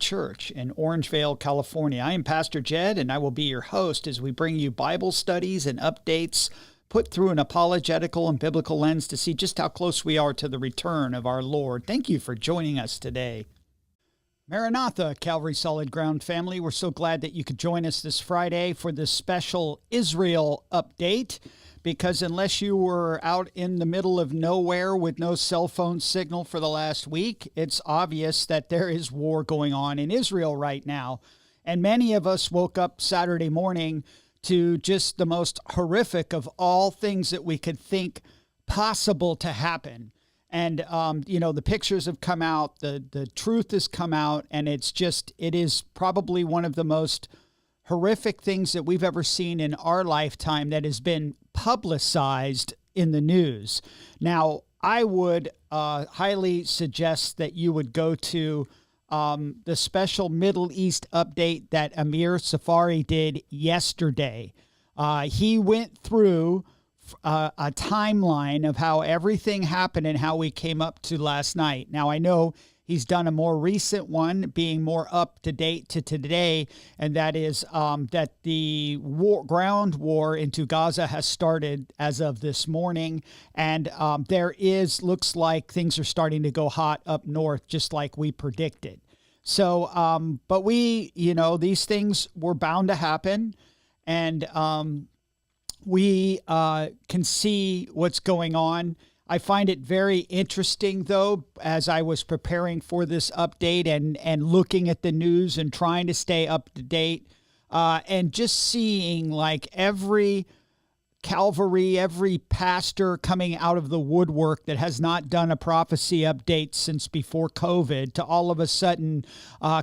Church in Orangevale, California. I am Pastor Jed, and I will be your host as we bring you Bible studies and updates put through an apologetical and biblical lens to see just how close we are to the return of our Lord. Thank you for joining us today. Maranatha, Calvary Solid Ground family. We're so glad that you could join us this Friday for this special Israel update, because unless you were out in the middle of nowhere with no cell phone signal for the last week, it's obvious that there is war going on in Israel right now. And many of us woke up Saturday morning to just the most horrific of all things that we could think possible to happen. And, the pictures have come out, the truth has come out, and it is probably one of the most horrific things that we've ever seen in our lifetime that has been publicized in the news. Now, I would highly suggest that you would go to the special Middle East update that Amir Safari did yesterday. He went through a timeline of how everything happened and how we came up to last night. Now, I know he's done a more recent one, being more up to date to today, and that is that the ground war into Gaza has started as of this morning, and looks like things are starting to go hot up north, just like we predicted. So, but these things were bound to happen, and we can see what's going on. I find it very interesting, though, as I was preparing for this update and looking at the news and trying to stay up to date, and just seeing like every Calvary, every pastor coming out of the woodwork that has not done a prophecy update since before COVID to all of a sudden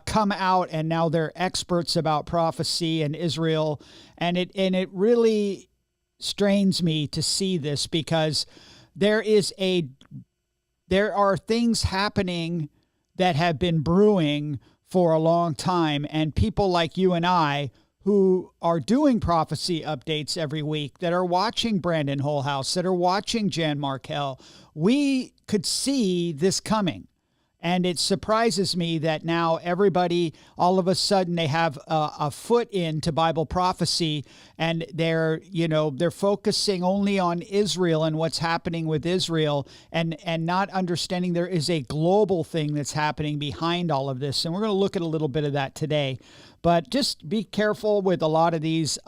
come out, and now they're experts about prophecy and Israel. And it really strains me to see this, because there are things happening that have been brewing for a long time, and people like you and I who are doing prophecy updates every week, that are watching Brandon Holhouse, that are watching Jan Markell, we could see this coming. And it surprises me that now everybody, all of a sudden, they have a foot into Bible prophecy, and they're focusing only on Israel and what's happening with Israel, and not understanding there is a global thing that's happening behind all of this. And we're going to look at a little bit of that today. But just be careful with a lot of these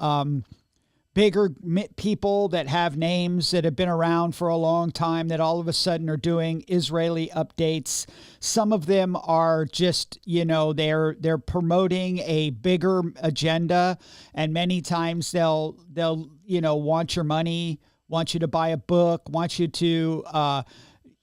bigger people that have names that have been around for a long time that all of a sudden are doing Israeli updates. Some of them are just, they're promoting a bigger agenda, and many times they'll want your money, want you to buy a book, want you to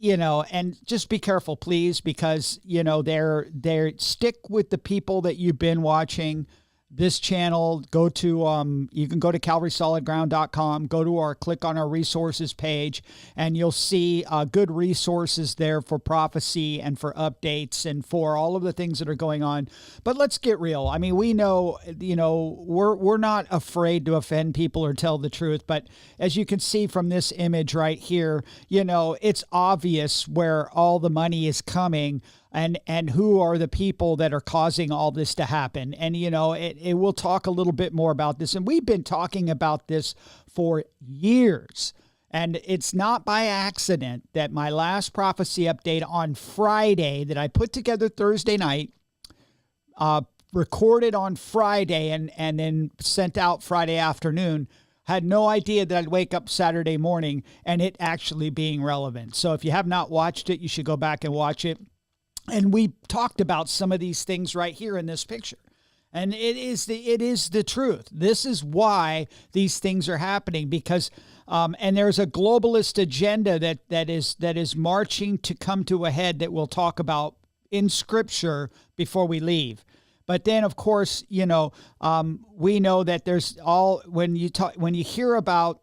and just be careful, please, because they're stick with the people that you've been watching. This channel, you can go to calvarysolidground.com, click on our resources page, and you'll see good resources there for prophecy and for updates and for all of the things that are going on. But let's get real. I mean, we know, we're not afraid to offend people or tell the truth. But as you can see from this image right here, it's obvious where all the money is coming. And who are the people that are causing all this to happen. And, we'll talk a little bit more about this. And we've been talking about this for years. And it's not by accident that my last prophecy update on Friday that I put together Thursday night, recorded on Friday and then sent out Friday afternoon, had no idea that I'd wake up Saturday morning and it actually being relevant. So if you have not watched it, you should go back and watch it. And we talked about some of these things right here in this picture. And it is the truth. This is why these things are happening, because and there's a globalist agenda that is marching to come to a head that we'll talk about in Scripture before we leave. But then, of course, we know that there's when you hear about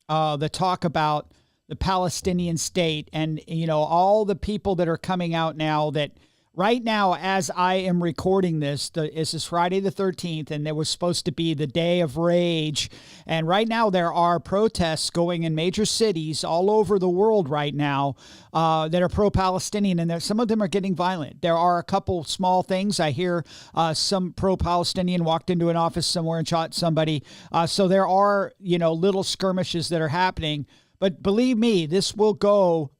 the talk about the Palestinian state and, all the people that are coming out now that Right now, as I am recording this, this is Friday the 13th, and there was supposed to be the day of rage. And right now, there are protests going in major cities all over the world right now that are pro-Palestinian, and some of them are getting violent. There are a couple small things. I hear some pro-Palestinian walked into an office somewhere and shot somebody. So there are, little skirmishes that are happening. But believe me, this will go...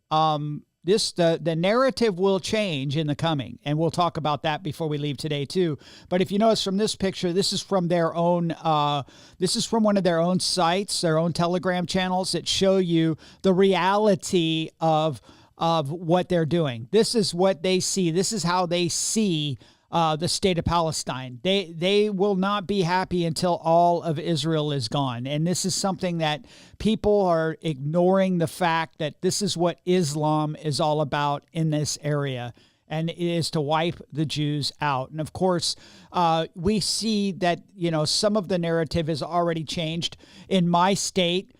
The narrative will change in the coming, and we'll talk about that before we leave today too. But if you notice from this picture, this is from their own. This is from one of their own sites, their own Telegram channels that show you the reality of what they're doing. This is what they see. This is how they see the state of Palestine. They will not be happy until all of Israel is gone. And this is something that people are ignoring, the fact that this is what Islam is all about in this area. And it is to wipe the Jews out. And of course, we see that, some of the narrative has already changed. In my state,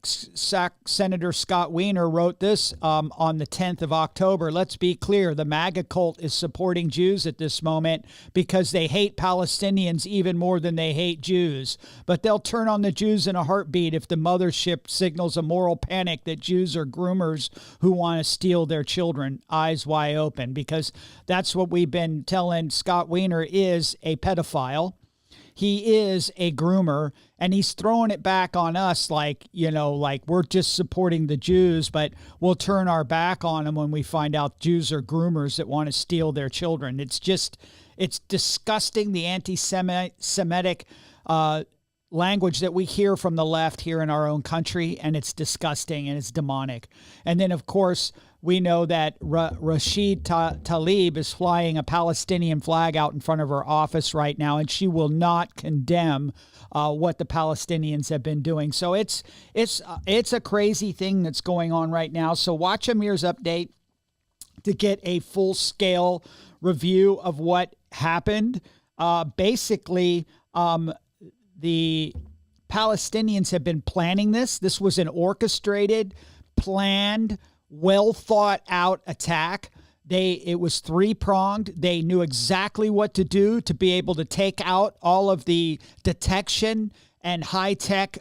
Senator Scott Wiener wrote this on the 10th of October. Let's be clear. The MAGA cult is supporting Jews at this moment because they hate Palestinians even more than they hate Jews. But they'll turn on the Jews in a heartbeat if the mothership signals a moral panic that Jews are groomers who want to steal their children, eyes wide open, because that's what we've been telling. Scott Wiener is a pedophile. He is a groomer, and he's throwing it back on us like we're just supporting the Jews, but we'll turn our back on them when we find out Jews are groomers that want to steal their children. It's disgusting, the anti-Semitic language that we hear from the left here in our own country, and it's disgusting and it's demonic. And then, of course, we know that Rashid Tlaib is flying a Palestinian flag out in front of her office right now, and she will not condemn what the Palestinians have been doing. So it's a crazy thing that's going on right now. So watch Amir's update to get a full-scale review of what happened. Basically, the Palestinians have been planning this. This was an orchestrated, planned, well thought out attack. It was three-pronged. They knew exactly what to do to be able to take out all of the detection and high-tech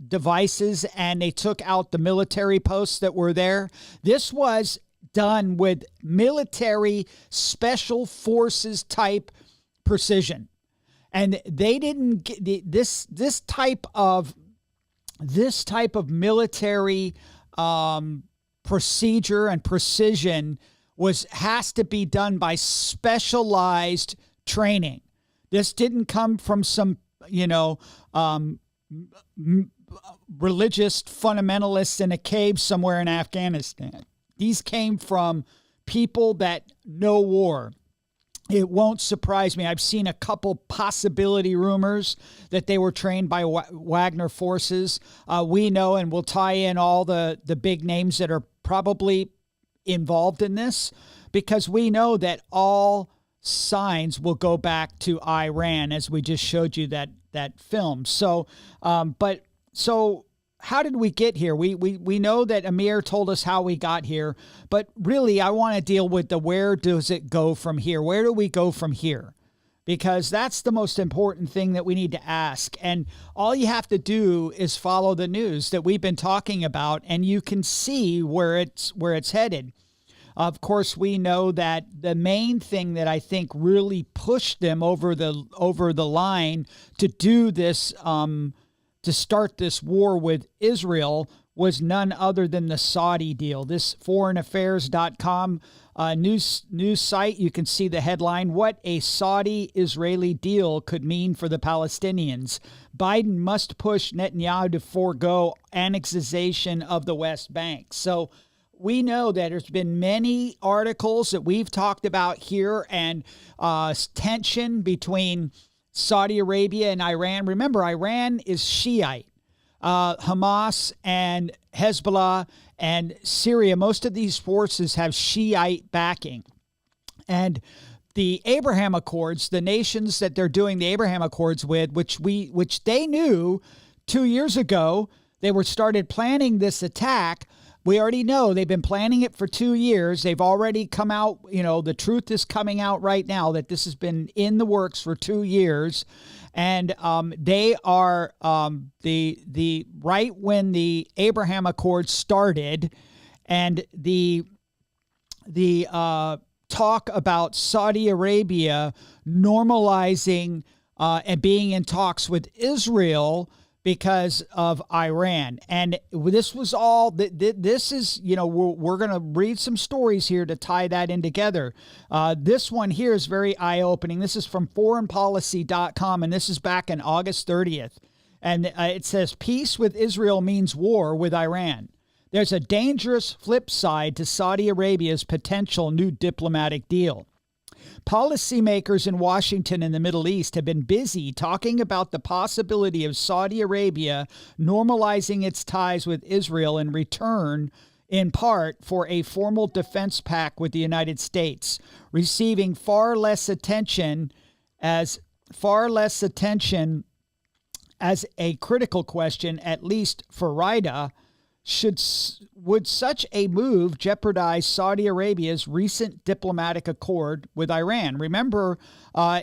devices, and they took out the military posts that were there. This was done with military special forces type precision. And they didn't get this type of military procedure and precision has to be done by specialized training. This didn't come from some religious fundamentalists in a cave somewhere in Afghanistan. These came from people that know war. It won't surprise me. I've seen a couple possibility rumors that they were trained by Wagner forces. We know, and we'll tie in all the big names that are probably involved in this, because we know that all signs will go back to Iran, as we just showed you that film. So, how did we get here? We know that Amir told us how we got here, but really I want to deal with where does it go from here? Where do we go from here? Because that's the most important thing that we need to ask. And all you have to do is follow the news that we've been talking about, and you can see where it's headed. Of course, we know that the main thing that I think really pushed them over the line to do this, to start this war with Israel, was none other than the Saudi deal. This foreignaffairs.com news site, you can see the headline, "What a Saudi-Israeli deal could mean for the Palestinians. Biden must push Netanyahu to forego annexation of the West Bank." So we know that there's been many articles that we've talked about here, and tension between Saudi Arabia and Iran. Remember, Iran is Shiite. Hamas and Hezbollah and Syria, most of these forces have Shiite backing. And the Abraham Accords, the nations that they're doing the Abraham Accords with, which they knew 2 years ago, they started planning this attack. We already know they've been planning it for 2 years. They've already come out, the truth is coming out right now that this has been in the works for 2 years. And they are the right when the Abraham Accords started, and the talk about Saudi Arabia normalizing and being in talks with Israel because of Iran. And this was all, this is, we're going to read some stories here to tie that in together. This one here is very eye-opening. This is from foreignpolicy.com, and this is back in August 30th. And it says, peace with Israel means war with Iran. There's a dangerous flip side to Saudi Arabia's potential new diplomatic deal. Policymakers in Washington and the Middle East have been busy talking about the possibility of Saudi Arabia normalizing its ties with Israel in return, in part, for a formal defense pact with the United States, receiving far less attention as a critical question, at least for Rida. Would such a move jeopardize Saudi Arabia's recent diplomatic accord with Iran? Remember,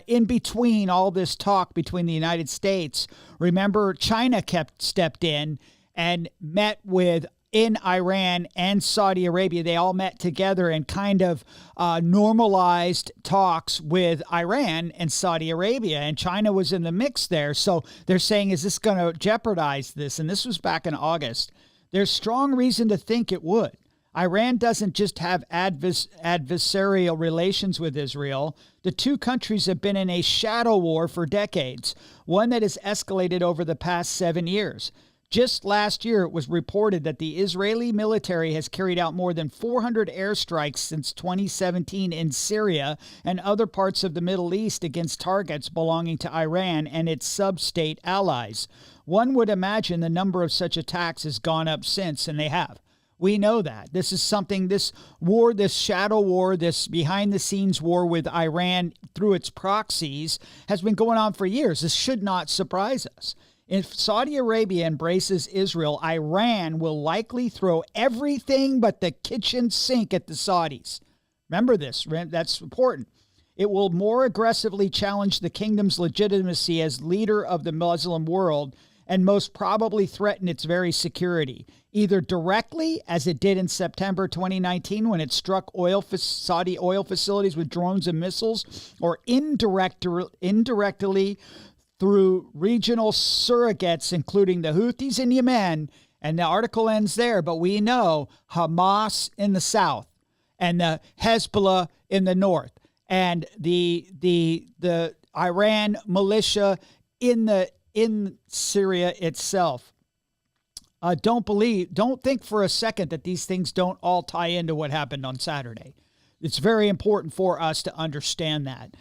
in between all this talk between the United States, remember China stepped in and met in Iran and Saudi Arabia. They all met together and kind of normalized talks with Iran and Saudi Arabia, and China was in the mix there. So they're saying, is this going to jeopardize this? And this was back in August. There's strong reason to think it would. Iran doesn't just have adversarial relations with Israel. The two countries have been in a shadow war for decades, one that has escalated over the past 7 years. Just last year, it was reported that the Israeli military has carried out more than 400 airstrikes since 2017 in Syria and other parts of the Middle East against targets belonging to Iran and its sub-state allies. One would imagine the number of such attacks has gone up since, and they have. We know that. This is something, this war, this shadow war, this behind-the-scenes war with Iran through its proxies has been going on for years. This should not surprise us. If Saudi Arabia embraces Israel, Iran will likely throw everything but the kitchen sink at the Saudis. Remember this. That's important. It will more aggressively challenge the kingdom's legitimacy as leader of the Muslim world and most probably threaten its very security, either directly, as it did in September 2019 when it struck Saudi oil facilities with drones and missiles, or indirectly through regional surrogates, including the Houthis in Yemen. And the article ends there, but we know Hamas in the south and the Hezbollah in the north and the Iran militia in Syria itself. Don't think for a second that these things don't all tie into what happened on Saturday. It's very important for us to understand that.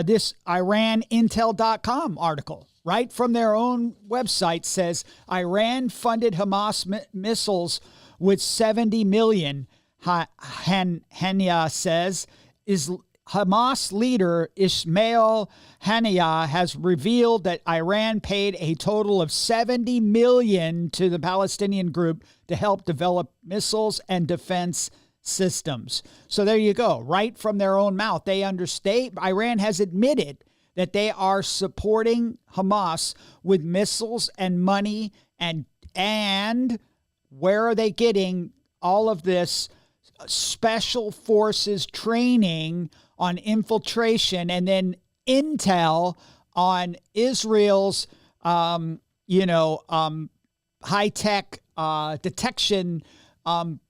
This IranIntel.com article, right from their own website, says Iran funded Hamas missiles with $70 million. Hania says Hamas leader Ismail Haniyeh has revealed that Iran paid a total of $70 million to the Palestinian group to help develop missiles and defense systems. So there you go. Right from their own mouth. Iran has admitted that they are supporting Hamas with missiles and money, and where are they getting all of this special forces training on infiltration and then intel on Israel's, high-tech detection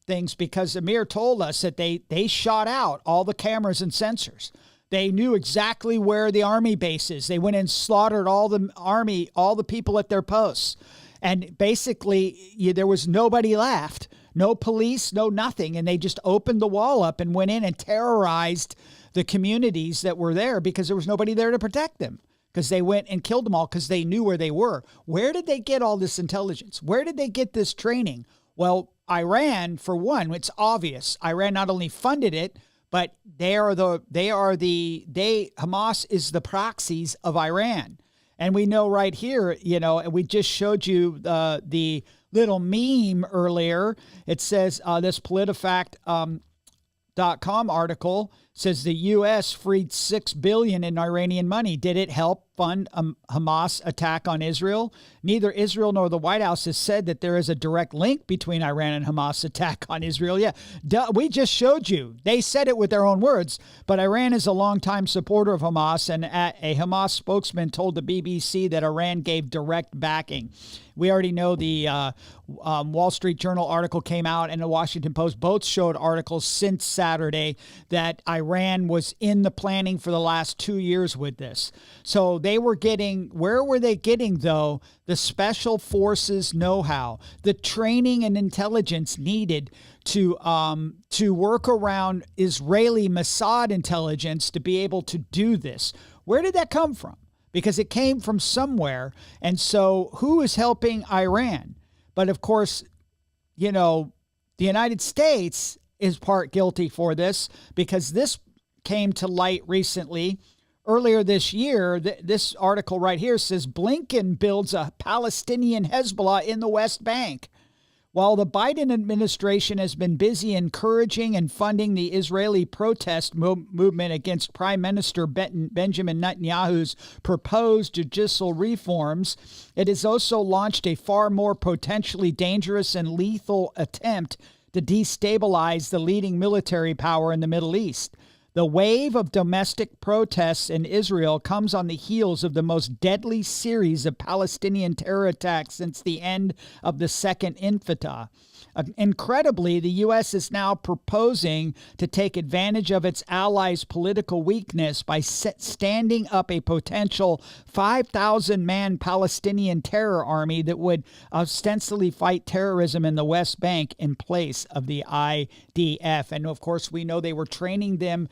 things, because Amir told us that they shot out all the cameras and sensors. They knew exactly where the army base is. They went and slaughtered all the people at their posts. And basically, there was nobody left. No police, no nothing. And they just opened the wall up and went in and terrorized the communities that were there because there was nobody there to protect them, because they went and killed them all because they knew where they were. Where did they get all this intelligence? Where did they get this training? Well, Iran, for one, it's obvious. Iran not only funded it, but Hamas is the proxies of Iran. And we know right here, and we just showed you the little meme earlier. It says this PolitiFact.com article says the U.S. freed $6 billion in Iranian money. Did it help fund a Hamas attack on Israel? Neither Israel nor the White House has said that there is a direct link between Iran and Hamas attack on Israel. Yeah, we just showed you. They said it with their own words, but Iran is a longtime supporter of Hamas, and a Hamas spokesman told the BBC that Iran gave direct backing. We already know the Wall Street Journal article came out and the Washington Post both showed articles since Saturday that Iran was in the planning for the last 2 years with this. So they were getting, where were they getting though? The special forces know-how, the training and intelligence needed to work around Israeli Mossad intelligence to be able to do this. Where did that come from? Because it came from somewhere. And so who is helping Iran? But of course, you know, the United States is part guilty for this because this came to light recently. Earlier this year, this article right here says Blinken builds a Palestinian Hezbollah in the West Bank. While the Biden administration has been busy encouraging and funding the Israeli protest movement against Prime Minister Benjamin Netanyahu's proposed judicial reforms, it has also launched a far more potentially dangerous and lethal attempt to destabilize the leading military power in the Middle East. The wave of domestic protests in Israel comes on the heels of the most deadly series of Palestinian terror attacks since the end of the Second Intifada. Incredibly, the U.S. is now proposing to take advantage of its allies' political weakness by standing up a potential 5,000-man Palestinian terror army that would ostensibly fight terrorism in the West Bank in place of the IDF. And, of course, we know they were training them.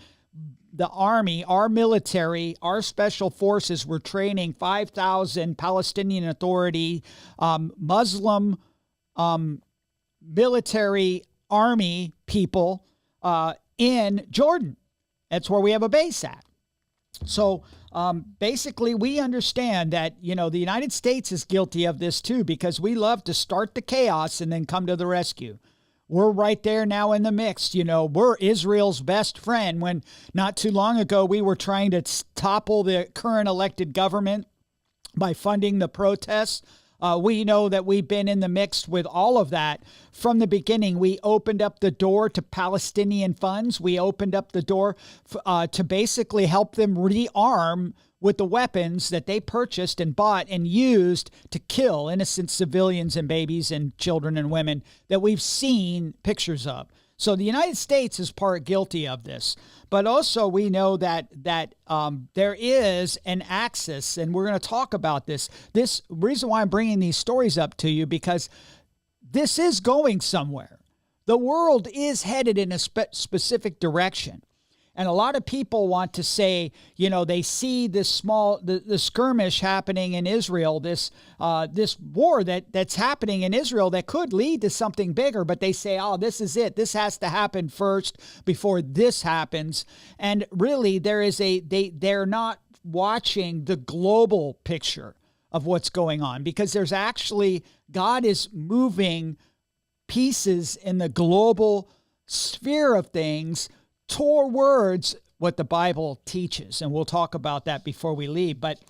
The army, our military, our special forces were training 5,000 Palestinian Authority Muslim military army people in Jordan. That's where we have a base at. So basically, we understand that, you know, the United States is guilty of this too, because we love to start the chaos and then come to the rescue. We're right there now in the mix. You know, we're Israel's best friend when not too long ago we were trying to topple the current elected government by funding the protests. We know that we've been in the mix with all of that from the beginning. We opened up the door to Palestinian funds. We opened up the door to basically help them rearm with the weapons that they purchased and bought and used to kill innocent civilians and babies and children and women that we've seen pictures of. So the United States is part guilty of this. But also we know that there is an axis, and we're going to talk about this. This reason why I'm bringing these stories up to you, because this is going somewhere. The world is headed in a specific direction. And a lot of people want to say, you know, they see this the skirmish happening in Israel, this war that's happening in Israel that could lead to something bigger. But they say, oh, this is it. This has to happen first before this happens. And really, they're not watching the global picture of what's going on, because there's actually, God is moving pieces in the global sphere of things towards what the Bible teaches. And we'll talk about that before we leave. But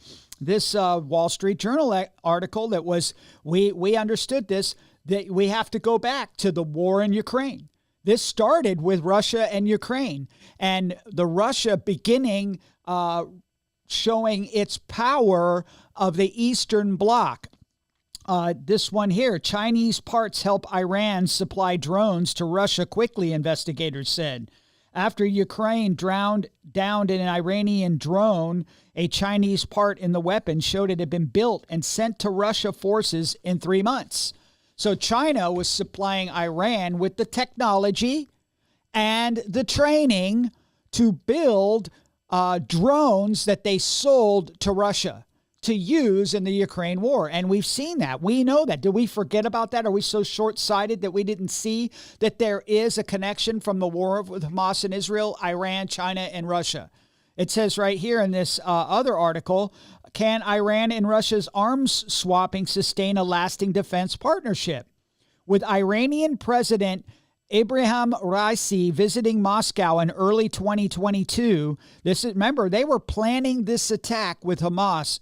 this Wall Street Journal article that was, we understood this, that we have to go back to the war in Ukraine. This started with Russia and Ukraine, and the Russia beginning showing its power of the Eastern Bloc. This one here, Chinese parts help Iran supply drones to Russia quickly, investigators said. After Ukraine downed an Iranian drone, a Chinese part in the weapon showed it had been built and sent to Russia forces in 3 months. So China was supplying Iran with the technology and the training to build drones that they sold to Russia to use in the Ukraine war. And we've seen that. We know that. Did we forget about that? Are we so short-sighted that we didn't see that there is a connection from the war with Hamas and Israel, Iran, China, and Russia? It says right here in this other article, can Iran and Russia's arms swapping sustain a lasting defense partnership? With Iranian President Ibrahim Raisi visiting Moscow in early 2022, remember, they were planning this attack with Hamas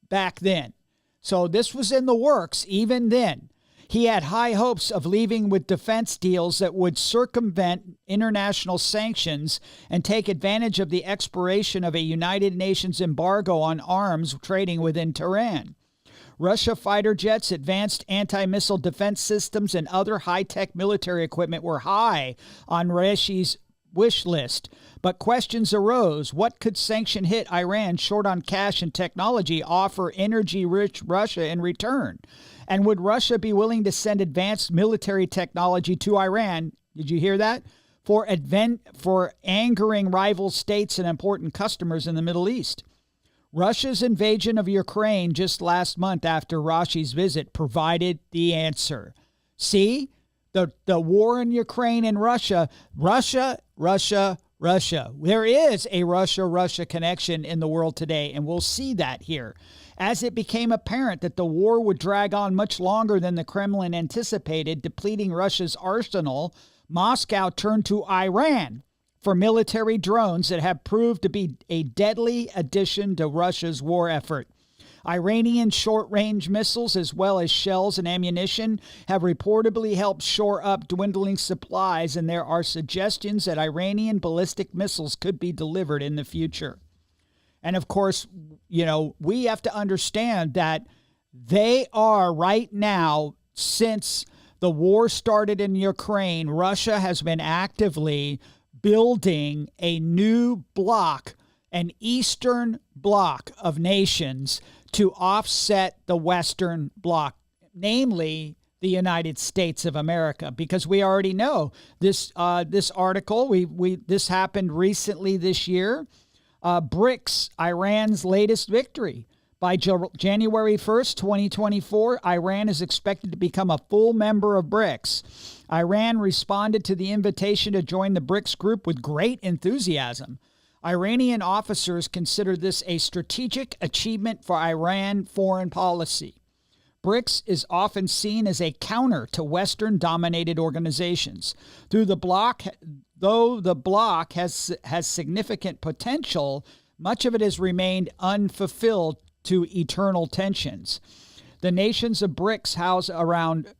back then. So this was in the works even then. He had high hopes of leaving with defense deals that would circumvent international sanctions and take advantage of the expiration of a United Nations embargo on arms trading within Tehran. Russia fighter jets, advanced anti-missile defense systems, and other high-tech military equipment were high on Raisi's wish list. But questions arose. What could sanction hit Iran short on cash and technology offer energy-rich Russia in return? And would Russia be willing to send advanced military technology to Iran? Did you hear that? For angering rival states and important customers in the Middle East. Russia's invasion of Ukraine just last month after Raisi's visit provided the answer. See? The war in Ukraine and Russia. There is a Russia-Russia connection in the world today, and we'll see that here. As it became apparent that the war would drag on much longer than the Kremlin anticipated, depleting Russia's arsenal, Moscow turned to Iran for military drones that have proved to be a deadly addition to Russia's war effort. Iranian short-range missiles, as well as shells and ammunition, have reportedly helped shore up dwindling supplies, and there are suggestions that Iranian ballistic missiles could be delivered in the future. And of course, we have to understand that they are right now, since the war started in Ukraine, Russia has been actively building a new bloc, an Eastern bloc of nations to offset the Western bloc, namely the United States of America, because we already know this article. This happened recently this year. BRICS, Iran's latest victory. By January 1st, 2024, Iran is expected to become a full member of BRICS. Iran responded to the invitation to join the BRICS group with great enthusiasm. Iranian officers consider this a strategic achievement for Iran foreign policy. BRICS is often seen as a counter to Western-dominated organizations. Though the bloc has significant potential, much of it has remained unfulfilled to eternal tensions. The nations of BRICS house around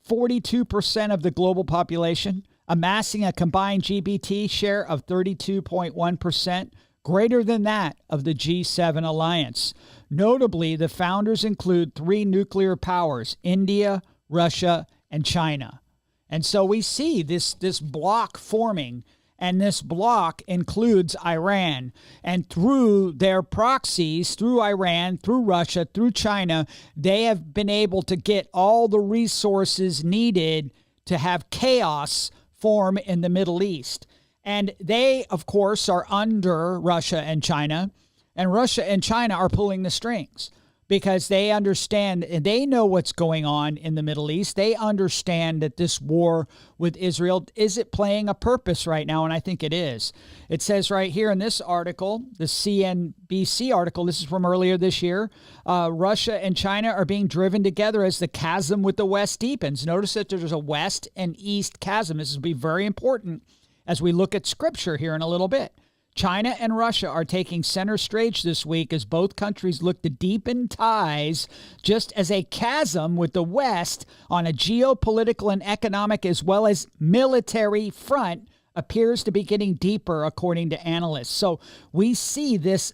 42% of the global population, amassing a combined GDP share of 32.1%, greater than that of the G7 alliance. Notably, the founders include three nuclear powers: India, Russia, and China. And so we see this bloc forming, and this bloc includes Iran. And through their proxies, through Iran, through Russia, through China, they have been able to get all the resources needed to have chaos form in the Middle East. And they, of course, are under Russia and China are pulling the strings because they understand and they know what's going on in the Middle East. They understand that this war with Israel, is it playing a purpose right now? And I think it is. It says right here in this article, the CNBC article, this is from earlier this year, Russia and China are being driven together as the chasm with the West deepens. Notice that there's a West and East chasm. This will be very important as we look at Scripture here in a little bit. China and Russia are taking center stage this week as both countries look to deepen ties, just as a chasm with the West on a geopolitical and economic as well as military front appears to be getting deeper, according to analysts. So we see this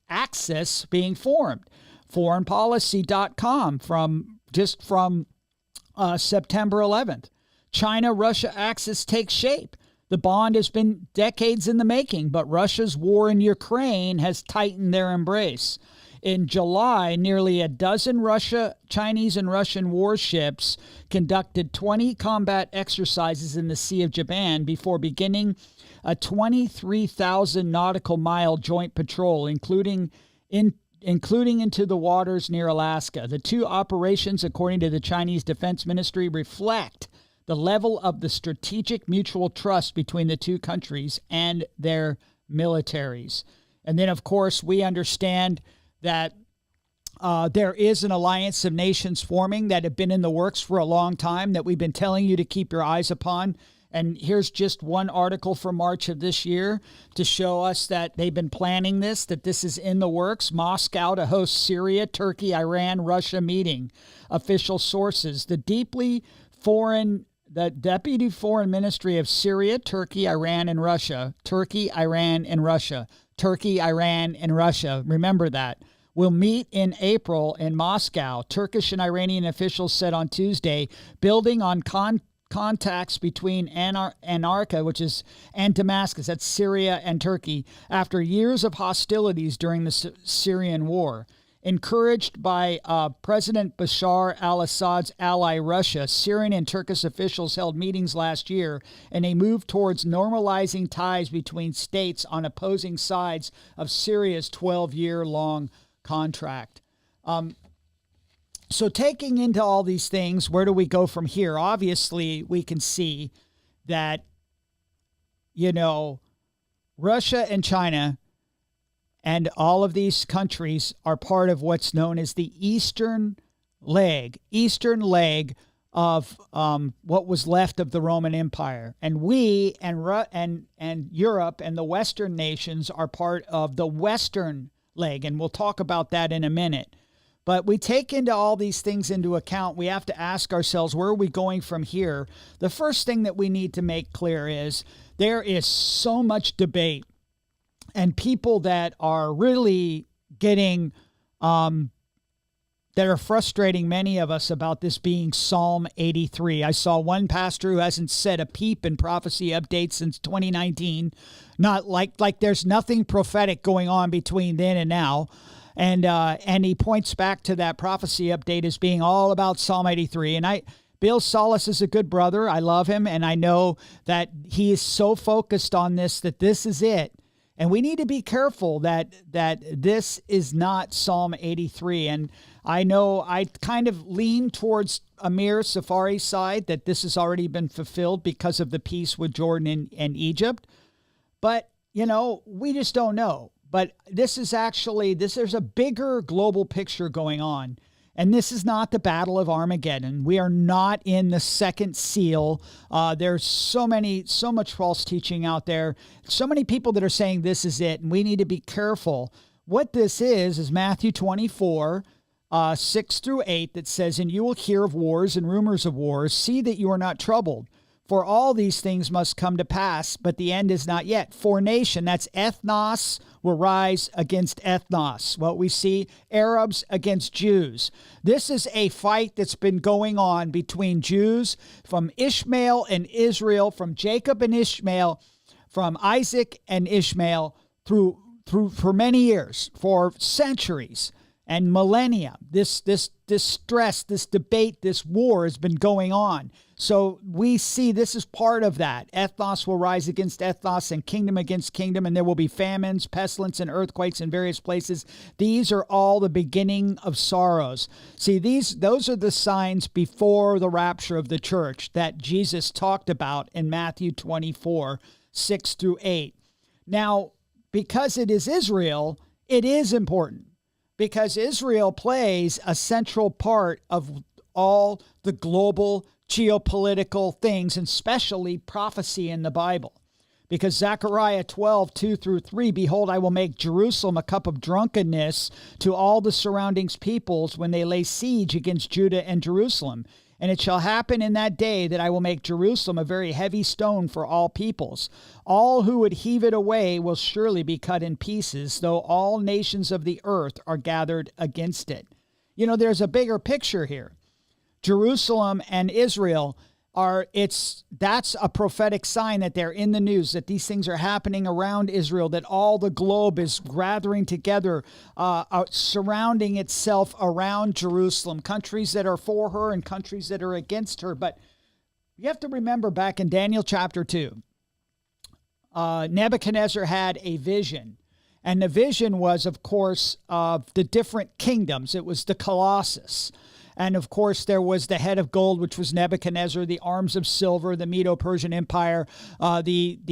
axis being formed. Foreignpolicy.com from September 11th. China-Russia axis takes shape. The bond has been decades in the making, but Russia's war in Ukraine has tightened their embrace. In July, nearly a dozen Chinese and Russian warships conducted 20 combat exercises in the Sea of Japan before beginning a 23,000 nautical mile joint patrol, including into the waters near Alaska. The two operations, according to the Chinese Defense Ministry, reflect the level of the strategic mutual trust between the two countries and their militaries. And then, of course, we understand that There is an alliance of nations forming that have been in the works for a long time that we've been telling you to keep your eyes upon. And here's just one article from March of this year to show us that they've been planning this, that this is in the works. Moscow to host Syria, Turkey, Iran, Russia meeting. Official sources. The Deputy Foreign Ministry of Syria, Turkey, Iran, and Russia. Turkey, Iran, and Russia. Turkey, Iran, and Russia. Remember that. Will meet in April in Moscow. Turkish and Iranian officials said on Tuesday, building on contacts between Ankara, and Damascus, that's Syria and Turkey, after years of hostilities during the Syrian war. Encouraged by President Bashar al-Assad's ally Russia, Syrian and Turkish officials held meetings last year in a move towards normalizing ties between states on opposing sides of Syria's 12-year-long contract. So taking into all these things, where do we go from here? Obviously, we can see that, Russia and China and all of these countries are part of what's known as the eastern leg of what was left of the Roman Empire. And we and Europe and the Western nations are part of the western leg, and we'll talk about that in a minute. But we take into all these things into account. We have to ask ourselves, where are we going from here? The first thing that we need to make clear is there is so much debate and people that are really getting, that are frustrating many of us about this being Psalm 83. I saw one pastor who hasn't said a peep in prophecy updates since 2019. Not like there's nothing prophetic going on between then and now. And he points back to that prophecy update as being all about Psalm 83. And Bill Solis is a good brother. I love him. And I know that he is so focused on this, that this is it. And we need to be careful that this is not Psalm 83. And I know I kind of lean towards Amir Safari's side, that this has already been fulfilled because of the peace with Jordan and Egypt. But, we just don't know. But there's a bigger global picture going on. And this is not the Battle of Armageddon. We are not in the second seal. There's so much false teaching out there. So many people that are saying this is it, and we need to be careful. What this is Matthew 24, 6 through 8, that says, "And you will hear of wars and rumors of wars. See that you are not troubled. For all these things must come to pass, but the end is not yet. For nation," that's ethnos, "will rise against ethnos." What we see, Arabs against Jews. This is a fight that's been going on between Jews from Ishmael and Israel, from Jacob and Ishmael, from Isaac and Ishmael, through for many years, for centuries and millennia. This stress, this debate, this war has been going on. So we see this is part of that. Ethnos will rise against ethnos and kingdom against kingdom, and there will be famines, pestilence, and earthquakes in various places. These are all the beginning of sorrows. See, those are the signs before the rapture of the church that Jesus talked about in Matthew 24, 6 through 8. Now, because it is Israel, it is important, because Israel plays a central part of all the global geopolitical things, and especially prophecy in the Bible. Because Zechariah 12, 2 through 3, "Behold, I will make Jerusalem a cup of drunkenness to all the surrounding peoples when they lay siege against Judah and Jerusalem. And it shall happen in that day that I will make Jerusalem a very heavy stone for all peoples. All who would heave it away will surely be cut in pieces, though all nations of the earth are gathered against it." There's a bigger picture here. Jerusalem and Israel that's a prophetic sign that they're in the news, that these things are happening around Israel, that all the globe is gathering together, surrounding itself around Jerusalem, countries that are for her and countries that are against her. But you have to remember, back in Daniel chapter 2, Nebuchadnezzar had a vision. And the vision was, of course, of the different kingdoms. It was the Colossus. And of course, there was the head of gold, which was Nebuchadnezzar, the arms of silver, the Medo-Persian Empire, and then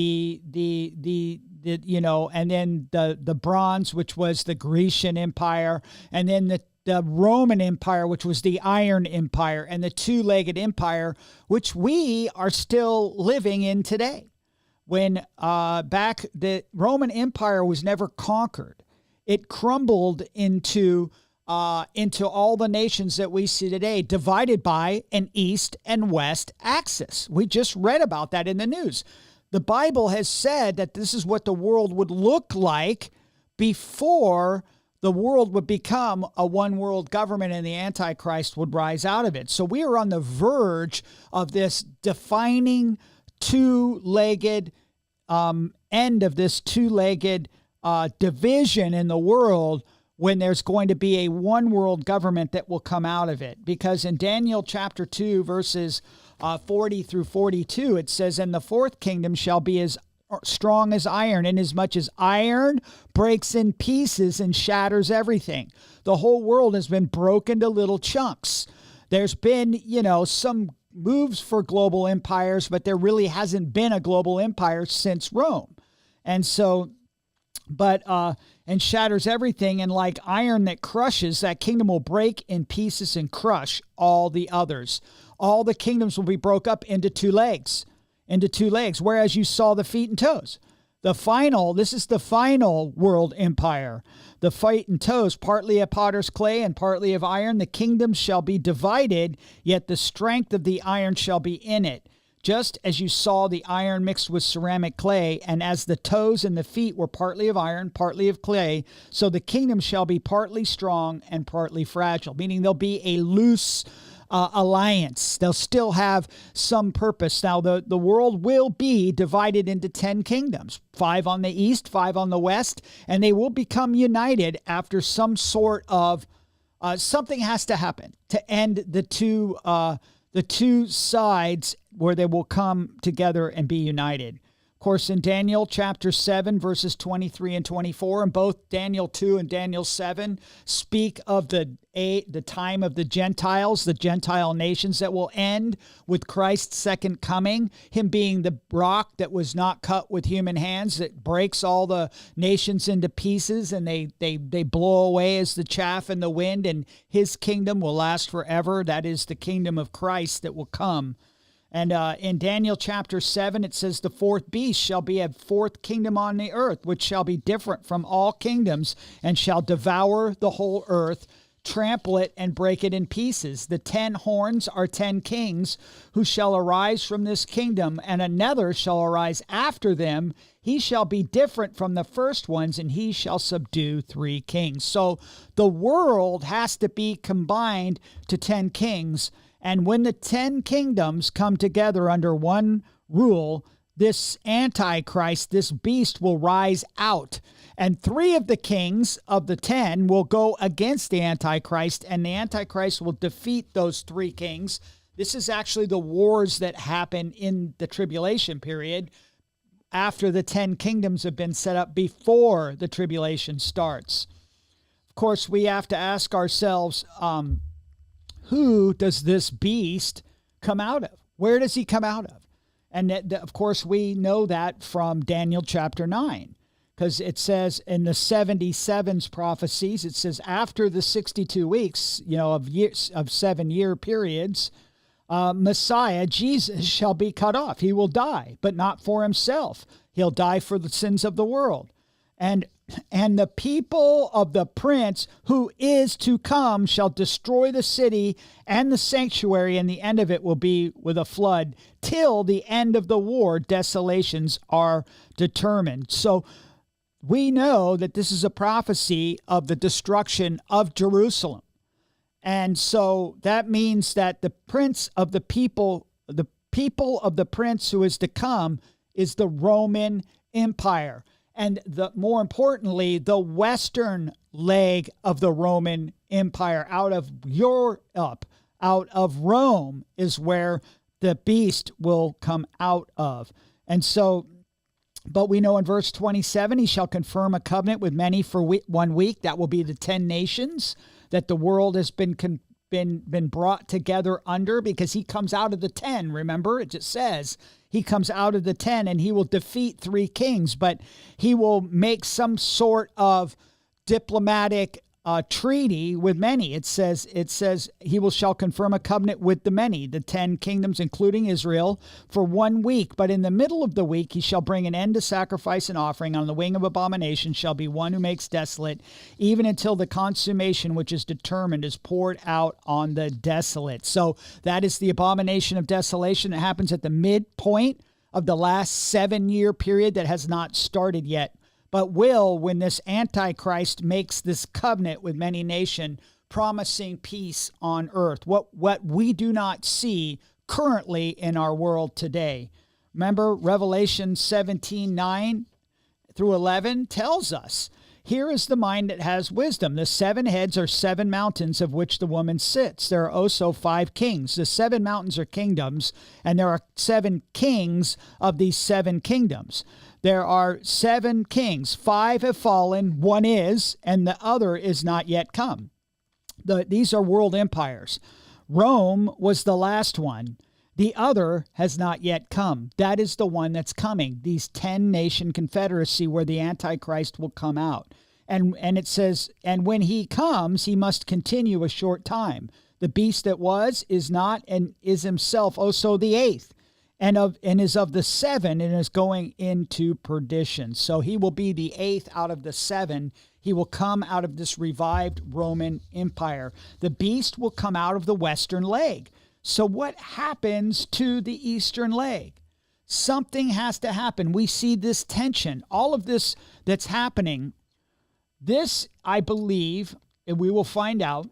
the bronze, which was the Grecian Empire, and then the Roman Empire, which was the Iron Empire, and the two-legged empire, which we are still living in today. When back the Roman Empire was never conquered, it crumbled into all the nations that we see today, divided by an east and west axis. We just read about that in the news. The Bible has said that this is what the world would look like before the world would become a one world government and the Antichrist would rise out of it. So we are on the verge of this defining two-legged end of this two-legged division in the world, when there's going to be a one world government that will come out of it. Because in Daniel chapter 2, verses 40 through 42, it says, "And the fourth kingdom shall be as strong as iron, inasmuch as iron breaks in pieces and shatters everything." The whole world has been broken to little chunks. There's been, some moves for global empires, but there really hasn't been a global empire since Rome. And so, and shatters everything. And like iron that crushes, that kingdom will break in pieces and crush all the others. All the kingdoms will be broke up into two legs, whereas you saw the feet and toes. This is the final world empire. The feet and toes, partly of potter's clay and partly of iron. The kingdoms shall be divided, yet the strength of the iron shall be in it. Just as you saw the iron mixed with ceramic clay, and as the toes and the feet were partly of iron, partly of clay, so the kingdom shall be partly strong and partly fragile, meaning there'll be a loose alliance. They'll still have some purpose. Now, the world will be divided into 10 kingdoms, 5 on the east, 5 on the west, and they will become united after some sort of something has to happen to end the two sides where they will come together and be united. Of course, in Daniel chapter 7, verses 23 and 24, and both Daniel 2 and Daniel 7 speak of the time of the Gentile nations that will end with Christ's second coming, him being the rock that was not cut with human hands, that breaks all the nations into pieces, and they blow away as the chaff in the wind, and his kingdom will last forever. That is the kingdom of Christ that will come. And in Daniel chapter 7, it says, "The fourth beast shall be a fourth kingdom on the earth, which shall be different from all kingdoms, and shall devour the whole earth, trample it, and break it in pieces. The 10 horns are 10 kings, who shall arise from this kingdom, and another shall arise after them. He shall be different from the first ones, and he shall subdue 3 kings." So the world has to be combined to 10 kings. And when the 10 kingdoms come together under one rule, this Antichrist, this beast, will rise out. And 3 of the kings of the 10 will go against the Antichrist, and the Antichrist will defeat those 3 kings. This is actually the wars that happen in the tribulation period after the 10 kingdoms have been set up before the tribulation starts. Of course, we have to ask ourselves, who does this beast come out of? Where does he come out of? And of course, we know that from Daniel chapter 9, because it says in the 77 prophecies, it says after the 62 weeks, of 7-year periods, Messiah, Jesus, shall be cut off. He will die, but not for himself. He'll die for the sins of the world. And the people of the prince who is to come shall destroy the city and the sanctuary, and the end of it will be with a flood. Till the end of the war, desolations are determined. So we know that this is a prophecy of the destruction of Jerusalem. And so that means that the prince of the people of the prince who is to come is the Roman Empire. And more importantly, the western leg of the Roman Empire, out of Europe, out of Rome, is where the beast will come out of. And so, but we know in verse 27, he shall confirm a covenant with many for 1 week. That will be the 10 nations that the world has been brought together under, because he comes out of the 10. Remember, it just says he comes out of the 10, and he will defeat 3 kings, but he will make some sort of diplomatic treaty with many. It says he shall confirm a covenant with the many, the 10 kingdoms, including Israel, for 1 week. But in the middle of the week, he shall bring an end to sacrifice and offering. On the wing of abomination shall be one who makes desolate, even until the consummation which is determined is poured out on the desolate. So that is the abomination of desolation that happens at the midpoint of the last 7-year period that has not started yet, but will when this Antichrist makes this covenant with many nations, promising peace on earth, what we do not see currently in our world today. Remember, Revelation 17:9 through 11 tells us, here is the mind that has wisdom. The 7 heads are 7 mountains of which the woman sits. There are also 5 kings. The 7 mountains are kingdoms, and there are 7 kings of these 7 kingdoms. There are 7 kings. 5 have fallen, 1 is, and the other is not yet come. These are world empires. Rome was the last one. The other has not yet come. That is the one that's coming, these 10-nation confederacy where the Antichrist will come out. And it says, and when he comes, he must continue a short time. The beast that was, is not, and is himself also the 8th. And is of the 7 and is going into perdition. So he will be the 8th out of the 7. He will come out of this revived Roman Empire. The beast will come out of the western leg. So what happens to the eastern leg? Something has to happen. We see this tension. All of this that's happening. This, I believe, and we will find out,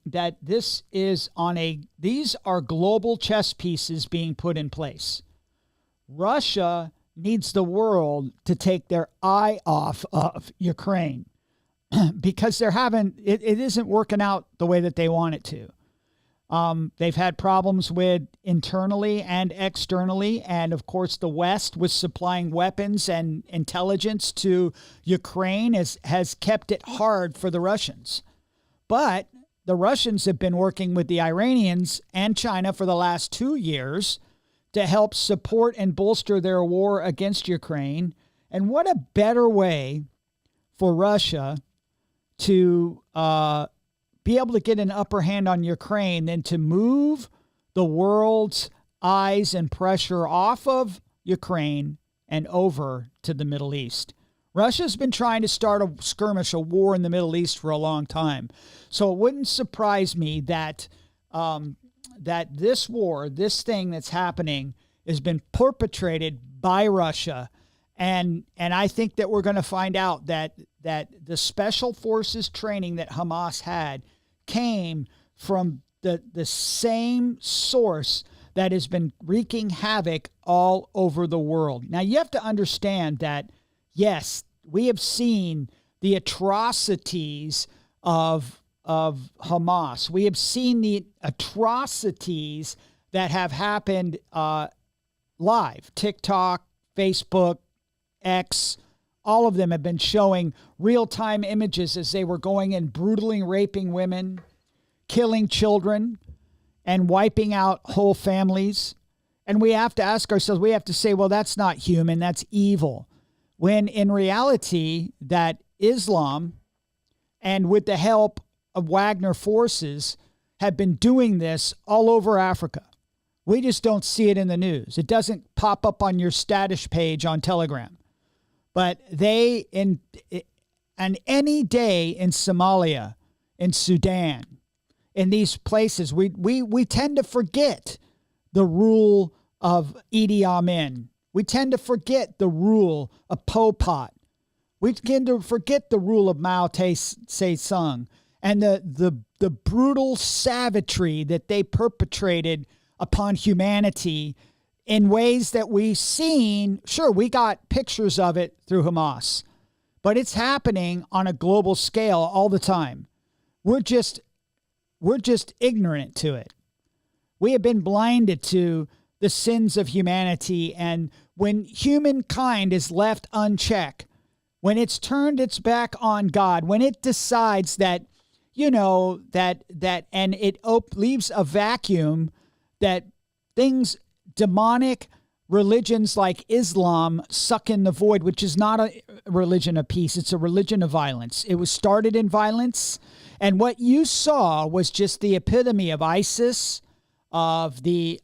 that these are global chess pieces being put in place. Russia needs the world to take their eye off of Ukraine because it isn't working out the way that they want it to. They've had problems with internally and externally. And of course, the West was supplying weapons and intelligence to Ukraine has kept it hard for the Russians. But the Russians have been working with the Iranians and China for the last 2 years to help support and bolster their war against Ukraine. And what a better way for Russia to be able to get an upper hand on Ukraine than to move the world's eyes and pressure off of Ukraine and over to the Middle East. Russia's been trying to start a skirmish, a war in the Middle East for a long time. So it wouldn't surprise me that this war, this thing that's happening, has been perpetrated by Russia. And I think that we're going to find out that the special forces training that Hamas had came from the same source that has been wreaking havoc all over the world. Now, you have to understand that, yes, we have seen the atrocities of Hamas. We have seen the atrocities that have happened live. TikTok, Facebook, X, all of them have been showing real-time images as they were going in brutally raping women, killing children, and wiping out whole families. And we have to ask ourselves, we have to say, well, that's not human, that's evil. When in reality, that Islam, and with the help of Wagner forces, have been doing this all over Africa. We just don't see it in the news. It doesn't pop up on your status page on Telegram. But they, on any day in Somalia, in Sudan, in these places, we tend to forget the rule of Idi Amin. We tend to forget the rule of Pol Pot. We tend to forget the rule of Mao Tse-tung and the brutal savagery that they perpetrated upon humanity in ways that we've seen. Sure, we got pictures of it through Hamas, but it's happening on a global scale all the time. We're just ignorant to it. We have been blinded to the sins of humanity, and when humankind is left unchecked, when it's turned its back on God, when it decides that, and it leaves a vacuum that things, demonic religions like Islam suck in the void, which is not a religion of peace. It's a religion of violence. It was started in violence. And what you saw was just the epitome of ISIS, of the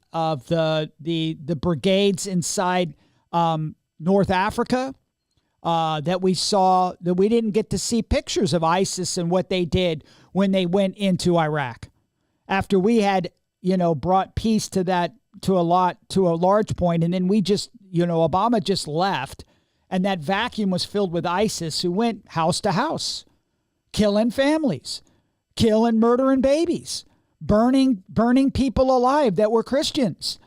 brigades inside North Africa, that we saw, that we didn't get to see pictures of ISIS and what they did when they went into Iraq. After we had, brought peace to that, to a large point, and then we just, Obama just left, and that vacuum was filled with ISIS, who went house to house, killing families, killing, murdering babies, burning people alive that were Christians.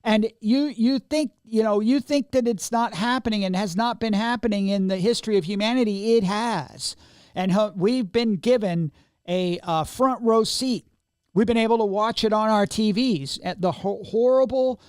And you think that it's not happening and has not been happening in the history of humanity. It has. And we've been given a front row seat. We've been able to watch it on our TVs at the horrible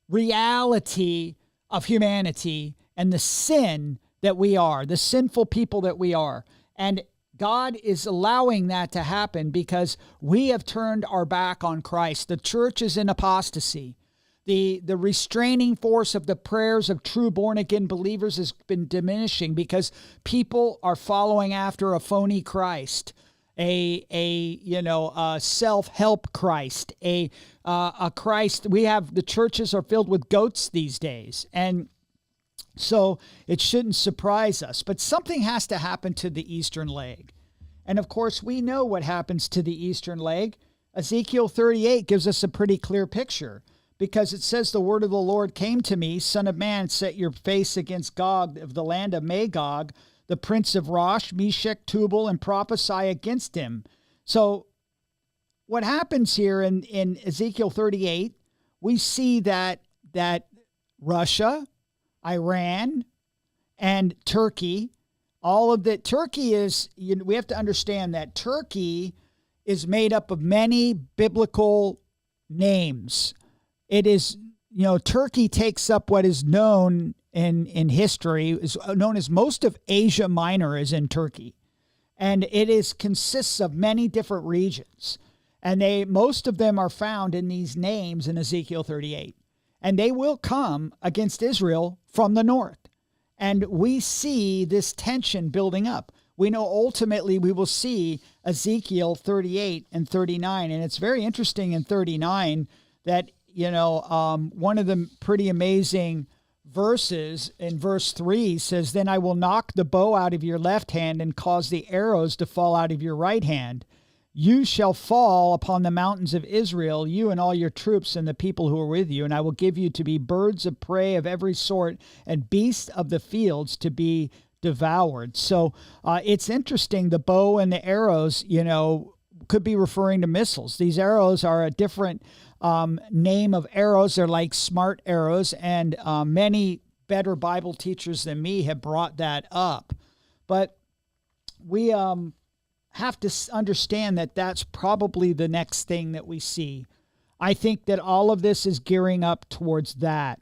reality of humanity and the sin that we are, the sinful people that we are. And God is allowing that to happen because we have turned our back on Christ. The church is in apostasy. The restraining force of the prayers of true born-again believers has been diminishing because people are following after a phony Christ, a self-help Christ, a Christ. The churches are filled with goats these days, and so it shouldn't surprise us. But something has to happen to the eastern leg. And of course, we know what happens to the eastern leg. Ezekiel 38 gives us a pretty clear picture, because it says, the word of the Lord came to me, Son of man, set your face against Gog of the land of Magog, the prince of Rosh, Meshech, Tubal, and prophesy against him. So what happens here in Ezekiel 38, we see that Russia, Iran, and Turkey, all of that. Turkey is, we have to understand that Turkey is made up of many biblical names. It is, Turkey takes up what is known in history, is known as most of Asia Minor is in Turkey. And it consists of many different regions. And most of them are found in these names in Ezekiel 38. And they will come against Israel from the north. And we see this tension building up. We know ultimately we will see Ezekiel 38 and 39. And it's very interesting in 39 that one of the pretty amazing verses in verse 3 says, then I will knock the bow out of your left hand and cause the arrows to fall out of your right hand. You shall fall upon the mountains of Israel, you and all your troops and the people who are with you, and I will give you to be birds of prey of every sort and beasts of the fields to be devoured. So it's interesting. The bow and the arrows, could be referring to missiles. These arrows are a different name of arrows. They're like smart arrows, and many better Bible teachers than me have brought that up. But we have to understand that that's probably the next thing that we see. I think that all of this is gearing up towards that.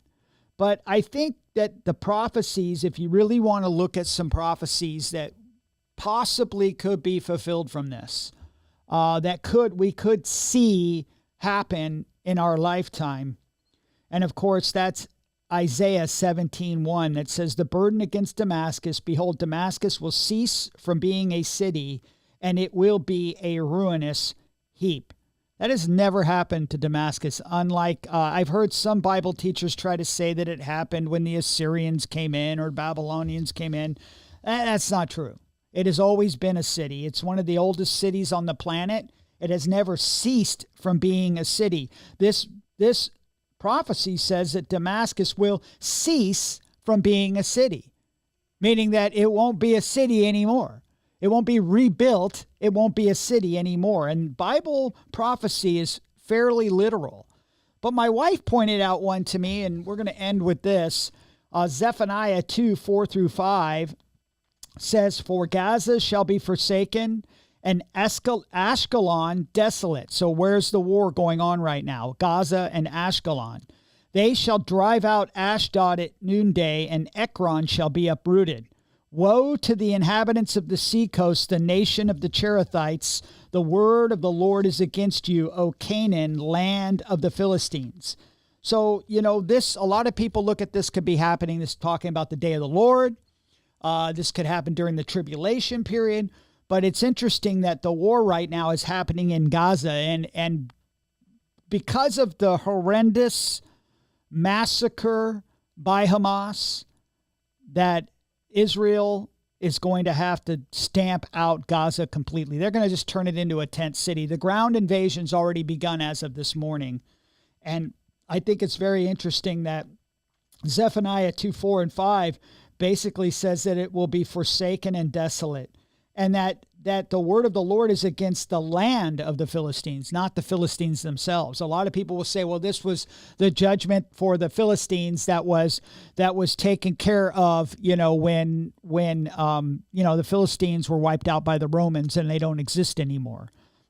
But I think that the prophecies, if you really want to look at some prophecies that possibly could be fulfilled from this, we could see happen in our lifetime. And of course, that's Isaiah 17:1 that says, the burden against Damascus, behold, Damascus will cease from being a city, and it will be a ruinous heap. That has never happened to Damascus. Unlike, I've heard some Bible teachers try to say that it happened when the Assyrians came in or Babylonians came in. That's not true. It has always been a city. It's one of the oldest cities on the planet. It has never ceased from being a city. This prophecy says that Damascus will cease from being a city, meaning that it won't be a city anymore. It won't be rebuilt. It won't be a city anymore. And Bible prophecy is fairly literal. But my wife pointed out one to me, and we're going to end with this. Zephaniah 2:4-5 says, for Gaza shall be forsaken, and Ashkelon desolate. So where's the war going on right now? Gaza and Ashkelon. They shall drive out Ashdod at noonday, and Ekron shall be uprooted. Woe to the inhabitants of the seacoast, the nation of the Cherethites. The word of the Lord is against you, O Canaan, land of the Philistines. So, a lot of people look at this could be happening. This is talking about the day of the Lord. This could happen during the tribulation period. But it's interesting that the war right now is happening in Gaza, and because of the horrendous massacre by Hamas, that Israel is going to have to stamp out Gaza completely. They're going to just turn it into a tent city. The ground invasion's already begun as of this morning. And I think it's very interesting that Zephaniah 2:4-5 basically says that it will be forsaken and desolate, and that the word of the Lord is against the land of the Philistines, not the Philistines themselves. A lot of people will say, well, this was the judgment for the Philistines that was taken care of, when the Philistines were wiped out by the Romans and they don't exist anymore.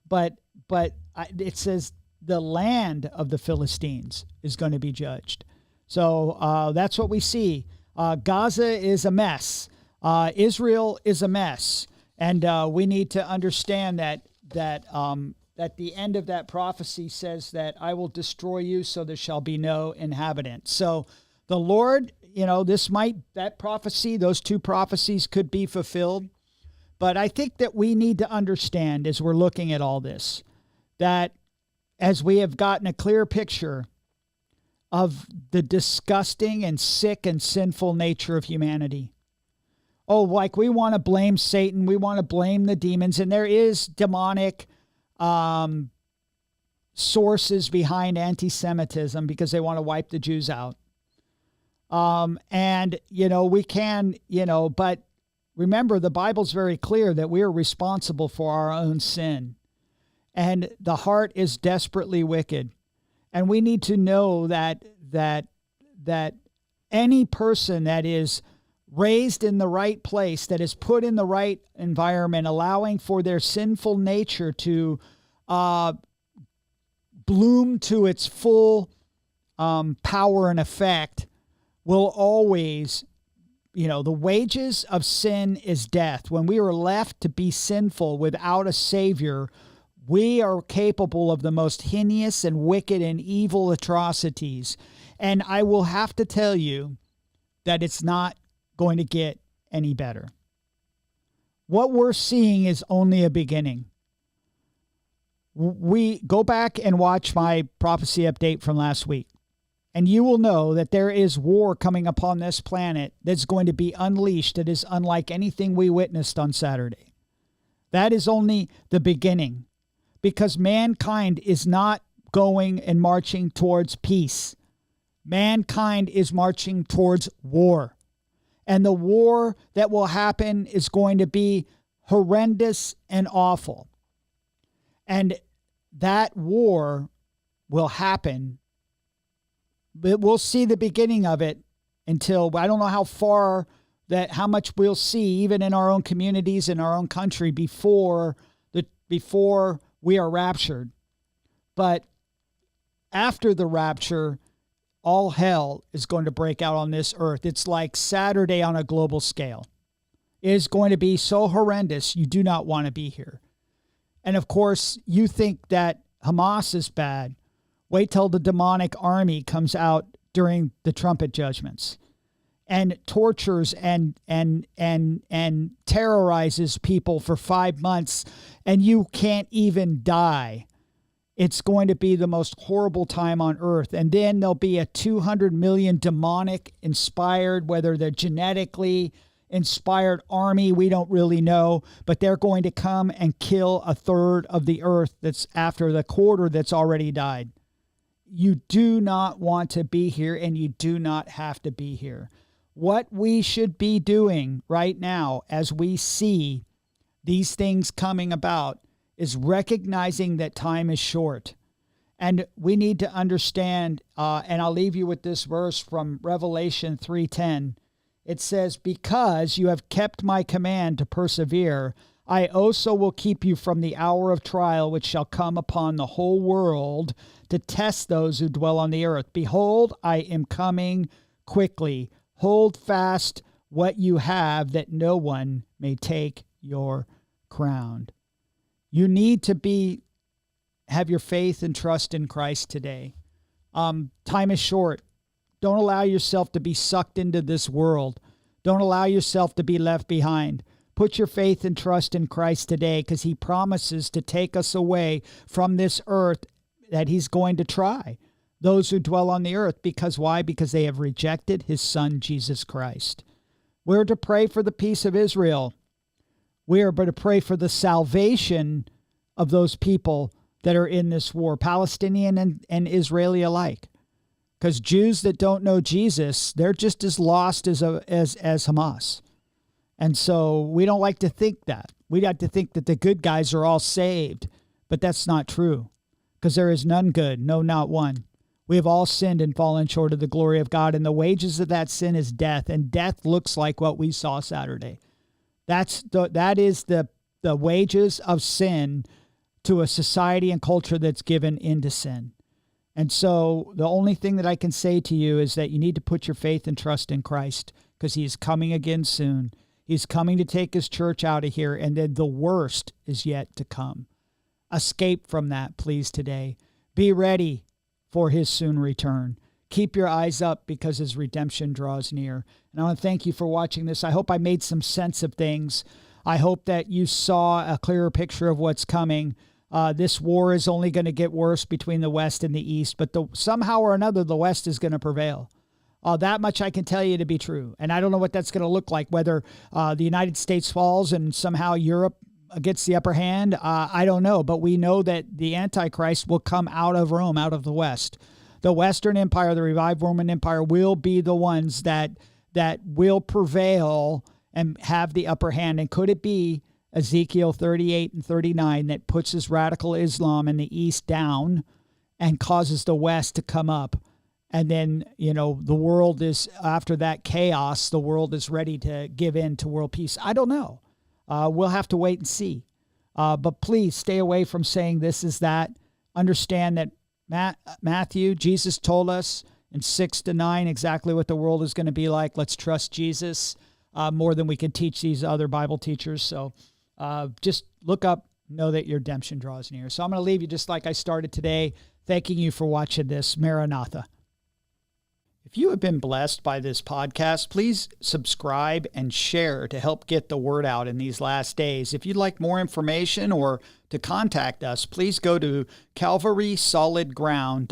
But it says the land of the Philistines is going to be judged. So that's what we see. Gaza is a mess. Israel is a mess. And we need to understand that the end of that prophecy says that I will destroy you, so there shall be no inhabitant. So the Lord, that prophecy, those two prophecies could be fulfilled. But I think that we need to understand as we're looking at all this, that as we have gotten a clear picture of the disgusting and sick and sinful nature of humanity. Oh, like we want to blame Satan. We want to blame the demons. And there is demonic sources behind anti-Semitism because they want to wipe the Jews out. We can, but remember, the Bible's very clear that we are responsible for our own sin. And the heart is desperately wicked. And we need to know that any person that is raised in the right place, that is put in the right environment, allowing for their sinful nature to bloom to its full power and effect, will always, the wages of sin is death. When we are left to be sinful without a Savior, we are capable of the most heinous and wicked and evil atrocities. And I will have to tell you that it's not going to get any better. What we're seeing is only a beginning. We go back and watch my prophecy update from last week, and you will know that there is war coming upon this planet that's going to be unleashed that is unlike anything we witnessed on Saturday. That is only the beginning, because mankind is not going and marching towards peace. Mankind is marching towards war. And the war that will happen is going to be horrendous and awful. And that war will happen, but we'll see the beginning of it until, I don't know how much we'll see even in our own communities, in our own country before we are raptured. But after the rapture, all hell is going to break out on this earth. It's like Saturday on a global scale. It is going to be so horrendous, you do not want to be here. And of course, you think that Hamas is bad. Wait till the demonic army comes out during the trumpet judgments and tortures and terrorizes people for 5 months, and you can't even die. It's going to be the most horrible time on earth. And then there'll be a 200 million demonic inspired, whether they're genetically inspired army, we don't really know, but they're going to come and kill a third of the earth that's after the quarter that's already died. You do not want to be here, and you do not have to be here. What we should be doing right now as we see these things coming about is recognizing that time is short. And we need to understand, and I'll leave you with this verse from Revelation 3:10. It says, because you have kept my command to persevere, I also will keep you from the hour of trial which shall come upon the whole world to test those who dwell on the earth. Behold, I am coming quickly. Hold fast what you have, that no one may take your crown. You need to have your faith and trust in Christ today. Time is short. Don't allow yourself to be sucked into this world. Don't allow yourself to be left behind. Put your faith and trust in Christ today, because he promises to take us away from this earth that he's going to try those who dwell on the earth. Because why? Because they have rejected his son, Jesus Christ. We're to pray for the peace of Israel. We are to pray for the salvation of those people that are in this war, Palestinian and Israeli alike. Because Jews that don't know Jesus, they're just as lost as Hamas. And so we don't like to think that. We like to think that the good guys are all saved, but that's not true, because there is none good, no, not one. We have all sinned and fallen short of the glory of God, and the wages of that sin is death, and death looks like what we saw Saturday. That is the wages of sin to a society and culture that's given into sin. And so the only thing that I can say to you is that you need to put your faith and trust in Christ, because he is coming again soon. He's coming to take his church out of here, and then the worst is yet to come. Escape from that, please, today. Be ready for his soon return. Keep your eyes up, because his redemption draws near. And I want to thank you for watching this. I hope I made some sense of things. I hope that you saw a clearer picture of what's coming. This war is only going to get worse between the West and the East, but somehow or another, the West is going to prevail. That much I can tell you to be true. And I don't know what that's going to look like, whether the United States falls and somehow Europe gets the upper hand. I don't know, but we know that the Antichrist will come out of Rome, out of the West. The Western Empire, the revived Roman Empire, will be the ones that will prevail and have the upper hand. And could it be Ezekiel 38 and 39 that puts this radical Islam in the East down and causes the West to come up? And then, the world is, after that chaos, the world is ready to give in to world peace. I don't know. We'll have to wait and see. But please stay away from saying this is that. Understand that Matthew, Jesus told us in 6-9 exactly what the world is going to be like. Let's trust Jesus more than we can teach these other Bible teachers. So just look up, know that your redemption draws near. So I'm going to leave you just like I started today, thanking you for watching this. Maranatha. If you have been blessed by this podcast, please subscribe and share to help get the word out in these last days. If you'd like more information or to contact us, please go to calvarysolidground.com.